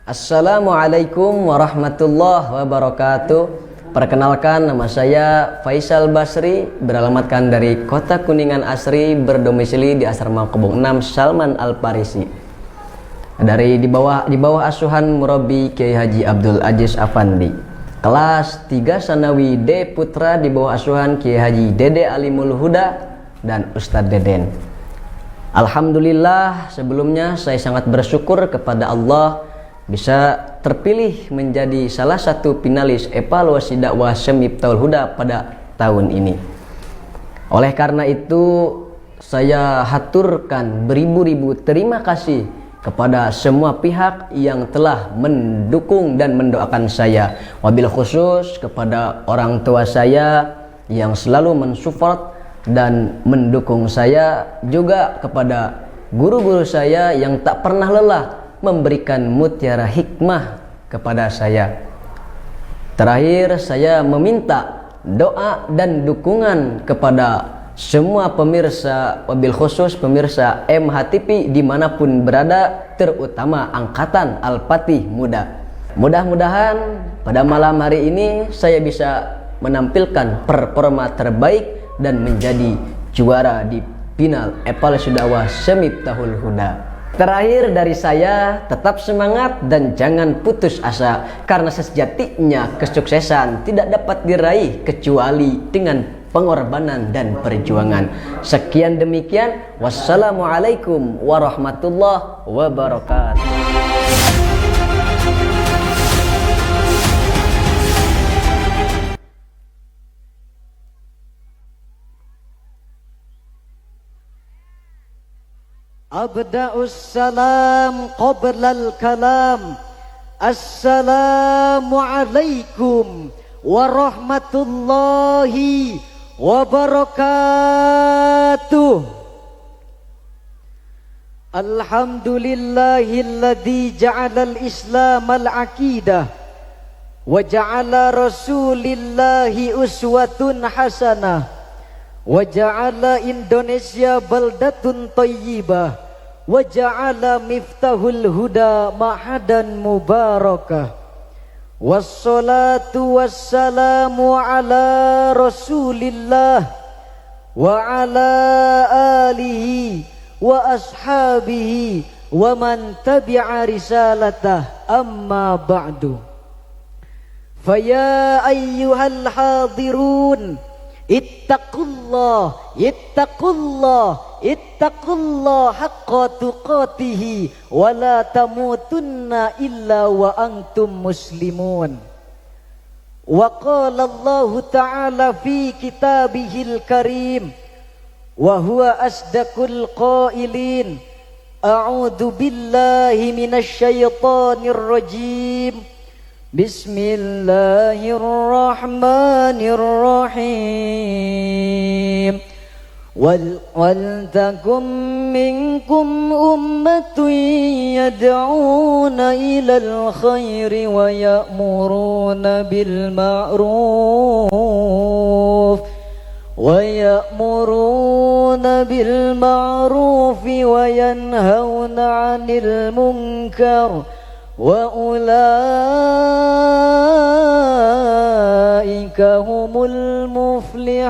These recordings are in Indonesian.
Assalamualaikum warahmatullahi wabarakatuh. Perkenalkan, nama saya Faisal Basri, beralamatkan dari Kota Kuningan Asri, berdomisili di Asrama Kebun 6 Salman Al-Farisi. Di bawah asuhan Murabi Kiai Haji Abdul Aziz Afandi. Kelas 3 Sanawi D Putra di bawah asuhan Kiai Haji Dede Alimul Huda dan Ustadz Deden. Alhamdulillah, sebelumnya saya sangat bersyukur kepada Allah bisa terpilih menjadi salah satu finalis evaluasi dakwah Semiftaul Huda pada tahun ini. Oleh karena itu, saya haturkan beribu-ribu terima kasih kepada semua pihak yang telah mendukung dan mendoakan saya. Wabil khusus kepada orang tua saya yang selalu mensupport dan mendukung saya, juga kepada guru-guru saya yang tak pernah lelah memberikan mutiara hikmah kepada saya. Terakhir, saya meminta doa dan dukungan kepada semua pemirsa, wabil khusus pemirsa MHTV dimanapun berada, terutama angkatan Al-Fatih Muda. Mudah-mudahan pada malam hari ini saya bisa menampilkan performa terbaik dan menjadi juara di final evaluasi dakwah Semiftaul Huda. Terakhir dari saya, tetap semangat dan jangan putus asa, karena sejatinya kesuksesan tidak dapat diraih kecuali dengan pengorbanan dan perjuangan. Sekian demikian, wassalamualaikum warahmatullahi wabarakatuh. Abda'us salam qoblal kalam. Assalamualaikum warahmatullahi wabarakatuh. Alhamdulillahilladzi ja'alal islam al-aqidah wa ja'ala rasulillahi uswatun hasanah wa ja'ala Indonesia baldatun thayyibah wa ja'ala miftahul huda ma'hadan mubarakah. Wassalatu wassalamu ala rasulillah wa ala alihi wa ashabihi wa man tabi'a risalatah, amma ba'du. Faya ayyuhal hadirun, ittaqullah, ittaqullah, ittaqullah haqqa tuqatihi wa la tamutunna illa wa antum muslimun. Wa qala Allah ta'ala fi kitabihil karim wa huwa asdaqul qailin, a'udzu billahi minasy syaithanir rajim. Bismillahirrahmanirrahim. Waltakum minkum ummatun yad'una ilal khairi wa ya'muruna bil ma'ruf wa yanhauna 'anil munkar wa ulaika humul muflihun.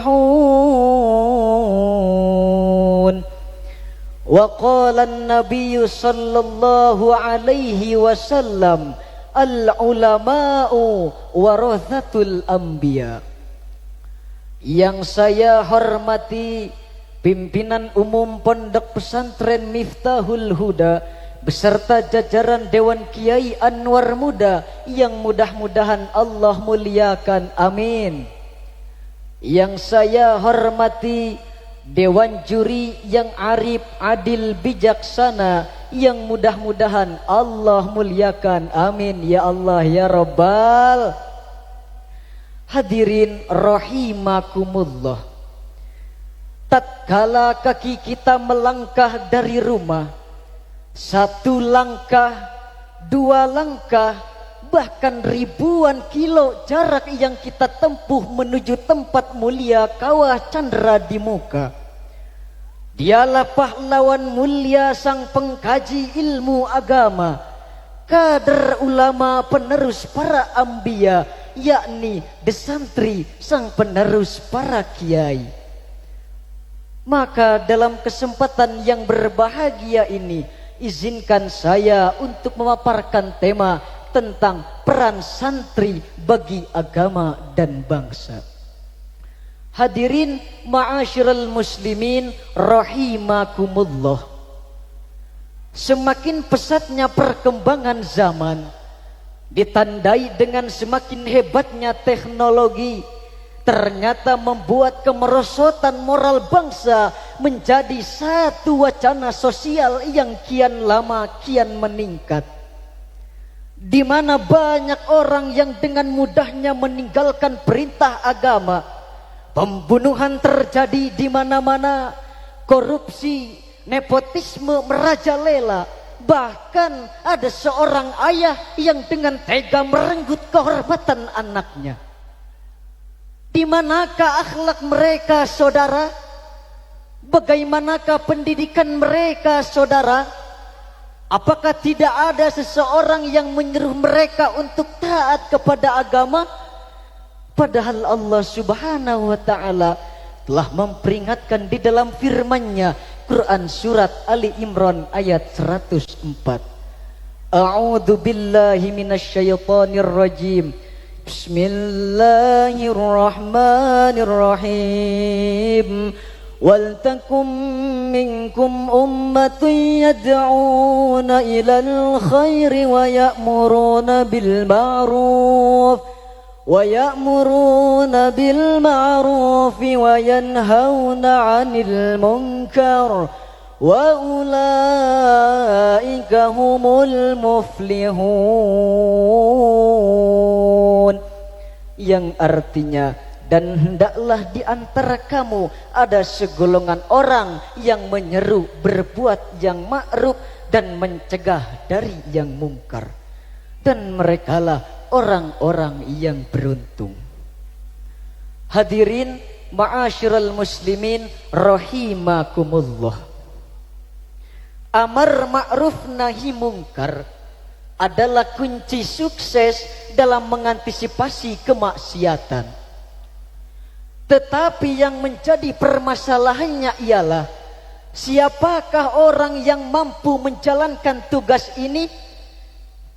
Wa qala an-nabiy sallallahu alaihi wasallam, al-ulama'u warathatul anbiya. Yang saya hormati pimpinan umum Pondok Pesantren Miftahul Huda beserta jajaran Dewan Kiai Anwar Muda yang mudah-mudahan Allah muliakan, amin. Yang saya hormati Dewan Juri yang arif, adil, bijaksana yang mudah-mudahan Allah muliakan, amin ya Allah ya Rabbal. Hadirin rahimakumullah, tatkala kaki kita melangkah dari rumah, satu langkah, dua langkah, bahkan ribuan kilo jarak yang kita tempuh menuju tempat mulia kawah candra di muka. Dialah pahlawan mulia sang pengkaji ilmu agama, kader ulama penerus para anbiya, yakni desantri sang penerus para kiai. Maka dalam kesempatan yang berbahagia ini, izinkan saya untuk memaparkan tema tentang peran santri bagi agama dan bangsa. Hadirin ma'asyiral muslimin rahimakumullah. Semakin pesatnya perkembangan zaman ditandai dengan semakin hebatnya teknologi, ternyata membuat kemerosotan moral bangsa menjadi satu wacana sosial yang kian lama kian meningkat, di mana banyak orang yang dengan mudahnya meninggalkan perintah agama. Pembunuhan terjadi di mana-mana, korupsi, nepotisme merajalela. Bahkan ada seorang ayah yang dengan tega merenggut kehormatan anaknya. Di manakah akhlak mereka, saudara? Bagaimanakah pendidikan mereka, saudara? Apakah tidak ada seseorang yang menyuruh mereka untuk taat kepada agama? Padahal Allah Subhanahu wa ta'ala telah memperingatkan di dalam firman-Nya, Quran surat Ali Imran ayat 104. A'udzu billahi minasyaitonir rajim. Bismillahirrahmanirrahim. Wal takum minkum ummatun yad'una ilal khairi wa ya'muruna bil ma'ruf wa yanhauna 'anil munkar wa ulaika humul muflihun. Yang artinya, dan hendaklah di antara kamu ada segolongan orang yang menyeru berbuat yang ma'ruf dan mencegah dari yang mungkar, dan merekalah orang-orang yang beruntung. Hadirin ma'asyiral muslimin rahimakumullah. Amar ma'ruf nahi mungkar adalah kunci sukses dalam mengantisipasi kemaksiatan. Tetapi yang menjadi permasalahannya ialah, siapakah orang yang mampu menjalankan tugas ini?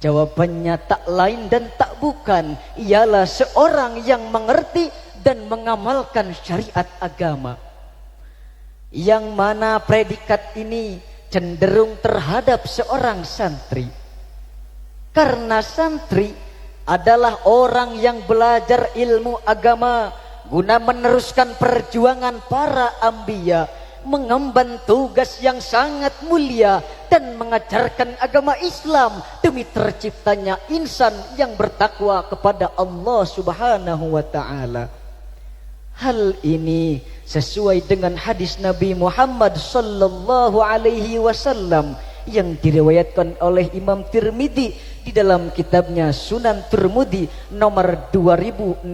Jawabannya tak lain dan tak bukan, ialah seorang yang mengerti dan mengamalkan syariat agama. Yang mana predikat ini cenderung terhadap seorang santri. Karena santri adalah orang yang belajar ilmu agama guna meneruskan perjuangan para anbiya, mengemban tugas yang sangat mulia dan mengajarkan agama Islam demi terciptanya insan yang bertakwa kepada Allah Subhanahu wa ta'ala. Hal ini sesuai dengan hadis Nabi Muhammad sallallahu alaihi wasallam yang diriwayatkan oleh Imam Tirmidzi di dalam kitabnya Sunan Tirmidzi nomor 2681.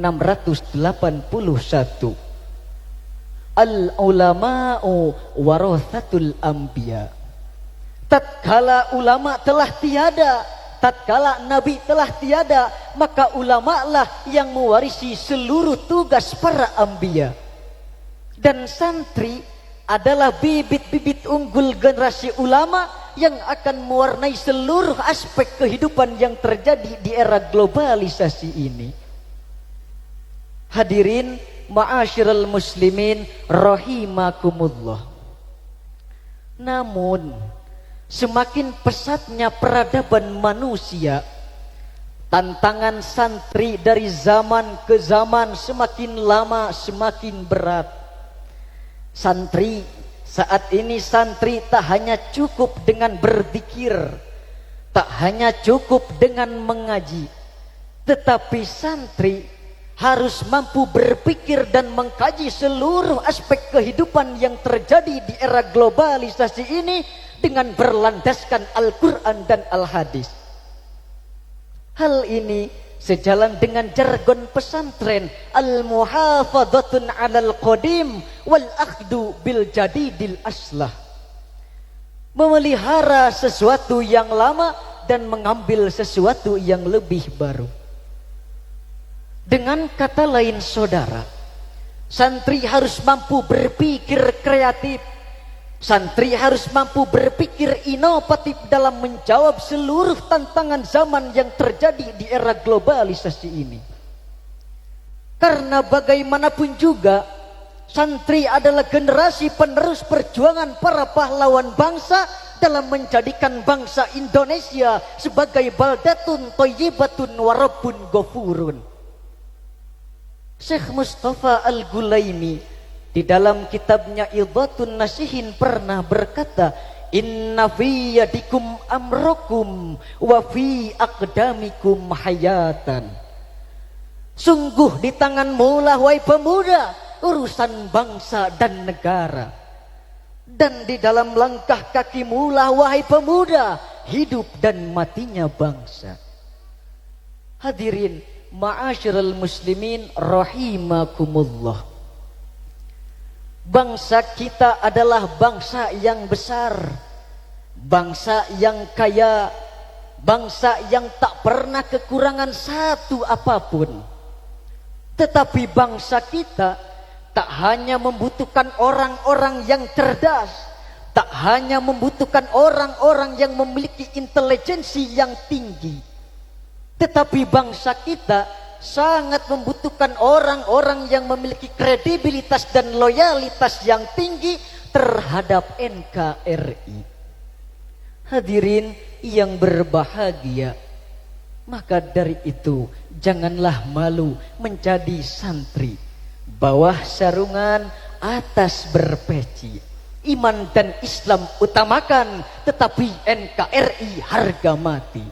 Al-ulama'u warathatul anbiya. Tatkala ulama telah tiada, tatkala nabi telah tiada, maka ulama lah yang mewarisi seluruh tugas para anbiya. Dan santri adalah bibit-bibit unggul generasi ulama yang akan mewarnai seluruh aspek kehidupan yang terjadi di era globalisasi ini. Hadirin ma'asyiral muslimin rahimakumullah. Namun semakin pesatnya peradaban manusia, tantangan santri dari zaman ke zaman semakin lama semakin berat. Santri saat ini, santri tak hanya cukup dengan berzikir, tak hanya cukup dengan mengaji, tetapi santri harus mampu berpikir dan mengkaji seluruh aspek kehidupan yang terjadi di era globalisasi ini dengan berlandaskan Al-Quran dan Al-Hadis. Hal ini sejalan dengan jargon pesantren, al-muhafadhatun 'alal qadim wal akhdu bil jadidil aslah. Memelihara sesuatu yang lama dan mengambil sesuatu yang lebih baru. Dengan kata lain saudara, santri harus mampu berpikir kreatif. Santri harus mampu berpikir inovatif dalam menjawab seluruh tantangan zaman yang terjadi di era globalisasi ini. Karena bagaimanapun juga, santri adalah generasi penerus perjuangan para pahlawan bangsa dalam menjadikan bangsa Indonesia sebagai baldatun thayyibatun wa rabbun ghafurun. Syekh Mustafa Al-Gulaini di dalam kitabnya Idhatun Nasihin pernah berkata, inna fi yadikum amrakum wa fi aqdamikum hayatan. Sungguh di tanganmu lah wahai pemuda urusan bangsa dan negara, dan di dalam langkah kakimu lah wahai pemuda hidup dan matinya bangsa. Hadirin ma'asyiral muslimin rahimakumullah. Bangsa kita adalah bangsa yang besar, bangsa yang kaya, bangsa yang tak pernah kekurangan satu apapun. Tetapi bangsa kita tak hanya membutuhkan orang-orang yang cerdas, tak hanya membutuhkan orang-orang yang memiliki intelijensi yang tinggi, tetapi bangsa kita sangat membutuhkan orang-orang yang memiliki kredibilitas dan loyalitas yang tinggi terhadap NKRI. Hadirin yang berbahagia, maka dari itu janganlah malu menjadi santri. Bawah sarungan, atas berpeci. Iman dan Islam utamakan, tetapi NKRI harga mati.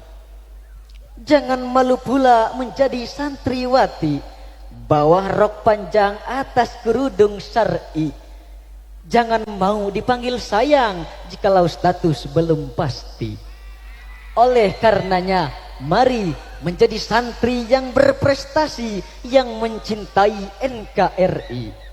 Jangan malu pula menjadi santriwati, bawah rok panjang atas kerudung syar'i. Jangan mau dipanggil sayang jikalau status belum pasti. Oleh karenanya, mari menjadi santri yang berprestasi, yang mencintai NKRI.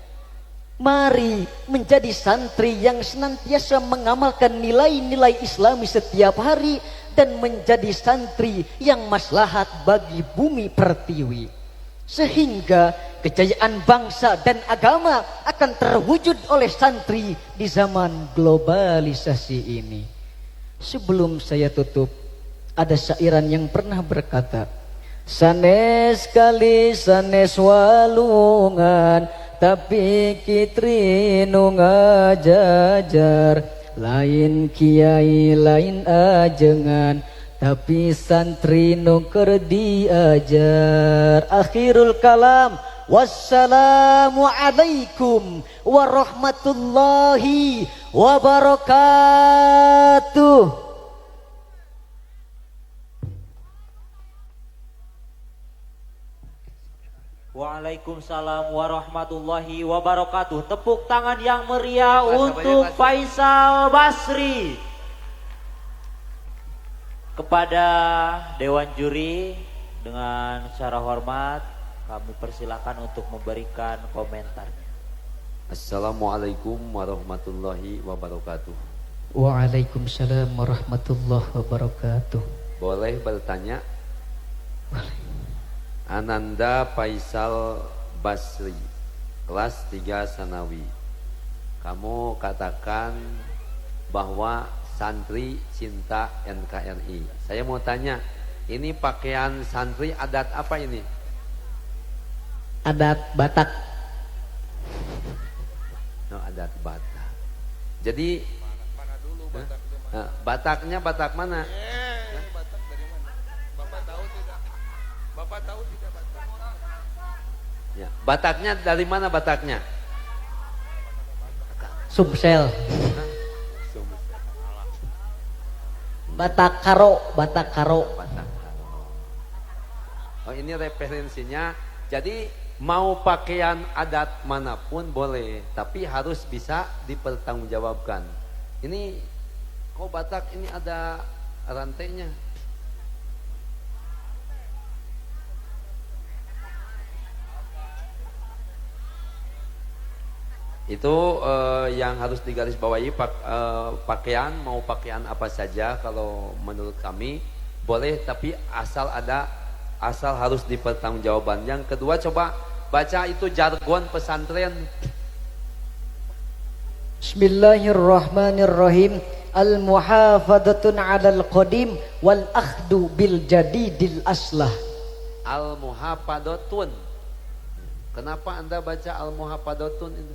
Mari menjadi santri yang senantiasa mengamalkan nilai-nilai Islami setiap hari, dan menjadi santri yang maslahat bagi bumi pertiwi, sehingga kejayaan bangsa dan agama akan terwujud oleh santri di zaman globalisasi ini. Sebelum saya tutup, ada syairan yang pernah berkata, sanes kali sanes walungan, tapi kitri nu ngajajar. Lain kiai lain ajengan, tapi santri nu keur diajar. Akhirul kalam, wassalamu alaikum warahmatullahi wabarakatuh. Waalaikumsalam warahmatullahi wabarakatuh. Tepuk tangan yang meriah untuk Faisal Basri. Kepada Dewan Juri, dengan secara hormat kami persilakan untuk memberikan komentarnya. Assalamualaikum warahmatullahi wabarakatuh. Waalaikumsalam warahmatullahi wabarakatuh. Boleh bertanya? Boleh. Ananda Faisal Basri, kelas 3 Sanawi. Kamu katakan bahwa santri cinta NKRI. Saya mau tanya, ini pakaian santri adat apa ini? Adat Batak. No, adat Batak. Jadi Bataknya Batak mana? Batak dari mana? Bapak tahu tidak? Bapak tahu tidak Batak? Ya, Bataknya dari mana Bataknya? Sumsel. Batak Karo, Batak Karo. Batak. Oh, ini referensinya. Jadi mau pakaian adat manapun boleh, tapi harus bisa dipertanggungjawabkan. Ini kok Batak ini ada rantainya? Itu yang harus digarisbawahi, pakaian mau pakaian apa saja kalau menurut kami boleh, tapi asal harus dipertanggungjawabkan. Yang kedua, coba baca itu jargon pesantren. Bismillahirrahmanirrahim. Al-muhafadatun 'alal qadim wal akhdu bil jadidil aslah. Al-muhafadatun. Kenapa Anda baca al-muhafadatun itu?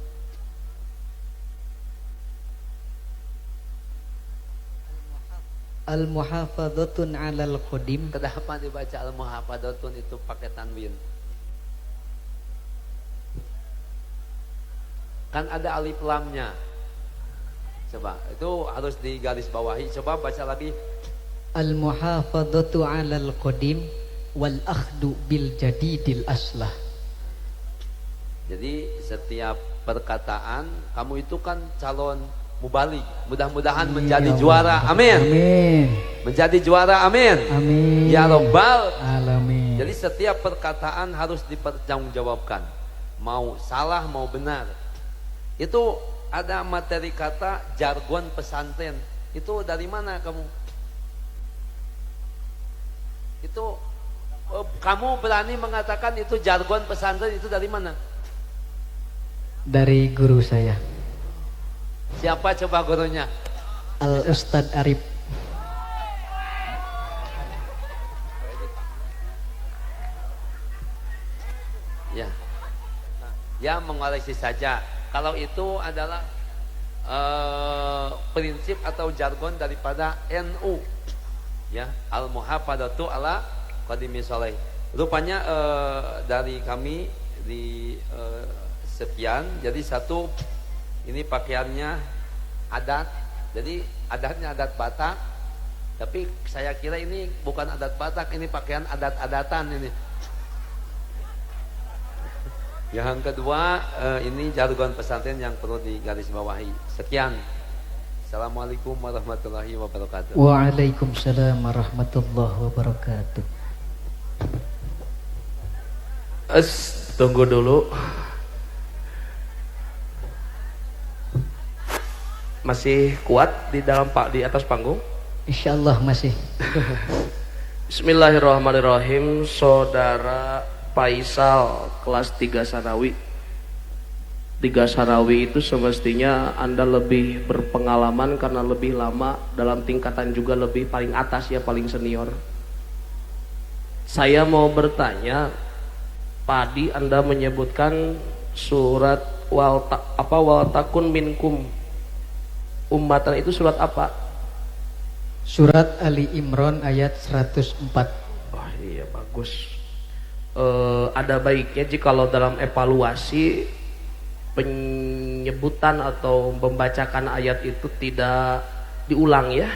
Al-muhafadatun 'alal qadim. Kenapa dibaca al-muhafadatun itu pakai tanwin? Kan ada alif lamnya. Coba, itu harus digaris bawahi. Coba baca lagi. Al-muhafadatu 'alal qadim wal akhdu bil jadidil aslah. Jadi setiap perkataan kamu itu kan calon mubalik. Mudah-mudahan menjadi juara. Amin. Amin. Menjadi juara. Amin. Amin. Ya Rabbal alamin. Jadi setiap perkataan harus dipertanggungjawabkan. Mau salah mau benar. Itu ada materi kata jargon pesantren. Itu dari mana kamu? Itu kamu berani mengatakan itu jargon pesantren, itu dari mana? Dari guru saya, Siapa coba gurunya? Al Ustadz Arif. Ya. Ya, mengoreksi saja. Kalau itu adalah prinsip atau jargon daripada NU. Ya, al-muhafadatu ala qadimi sholih. Rupanya dari kami di sekian, jadi satu ini pakaiannya adat, jadi adatnya adat Batak, tapi saya kira ini bukan adat Batak, ini pakaian adat-adatan ini. Yang kedua, ini jargon pesantren yang perlu digarisbawahi. Sekian. Assalamualaikum warahmatullahi wabarakatuh. Waalaikumsalam warahmatullahi wabarakatuh. Tunggu dulu. Masih kuat di atas panggung? Insyaallah masih. Bismillahirrahmanirrahim. Saudara Faisal kelas 3 Sanawi. 3 Sanawi itu semestinya Anda lebih berpengalaman karena lebih lama dalam tingkatan, juga lebih paling atas ya, paling senior. Saya mau bertanya, Padi Anda menyebutkan surat wal takun minkum ummatan, itu surat apa? Surat Ali Imran ayat 104. Oh iya, bagus. Ada baiknya jikalau dalam evaluasi penyebutan atau membacakan ayat itu tidak diulang ya.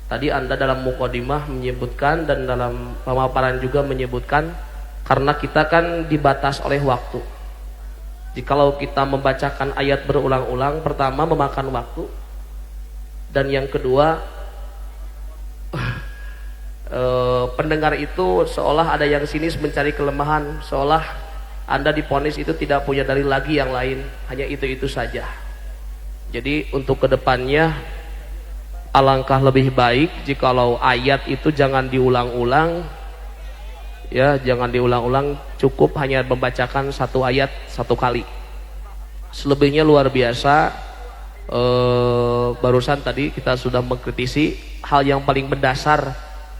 Tadi Anda dalam mukadimah menyebutkan dan dalam pemaparan juga menyebutkan, karena kita kan dibatas oleh waktu. Jikalau kita membacakan ayat berulang-ulang, pertama memakan waktu, dan yang kedua pendengar itu seolah ada yang sinis mencari kelemahan, seolah Anda diponis itu tidak punya dalil lagi yang lain, hanya itu-itu saja. Jadi untuk kedepannya alangkah lebih baik jikalau ayat itu jangan diulang-ulang ya, jangan diulang-ulang, cukup hanya membacakan satu ayat satu kali. Selebihnya luar biasa. Barusan tadi kita sudah mengkritisi hal yang paling mendasar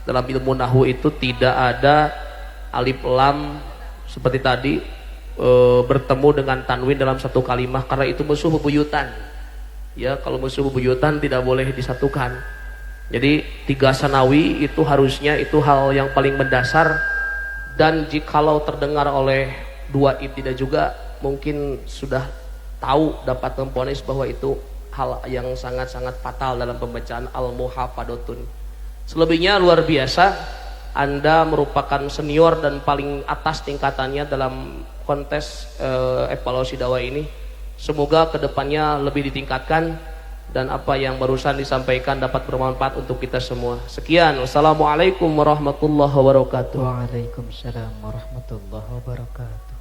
dalam ilmu nahwu itu tidak ada alif lam seperti tadi bertemu dengan tanwin dalam satu kalimah, karena itu musuh bebuyutan ya. Kalau musuh bebuyutan tidak boleh disatukan. Jadi 3 Sanawi itu harusnya itu hal yang paling mendasar, dan jikalau terdengar oleh 2 ibtidah juga mungkin sudah tahu, dapat memponis bahwa itu hal yang sangat-sangat fatal dalam pembacaan al-muhafadatun. Selebihnya luar biasa, Anda merupakan senior dan paling atas tingkatannya dalam kontes evaluasi dakwah ini. Semoga kedepannya lebih ditingkatkan dan apa yang barusan disampaikan dapat bermanfaat untuk kita semua. Sekian, wassalamualaikum warahmatullahi wabarakatuh. Waalaikumsalam warahmatullahi wabarakatuh.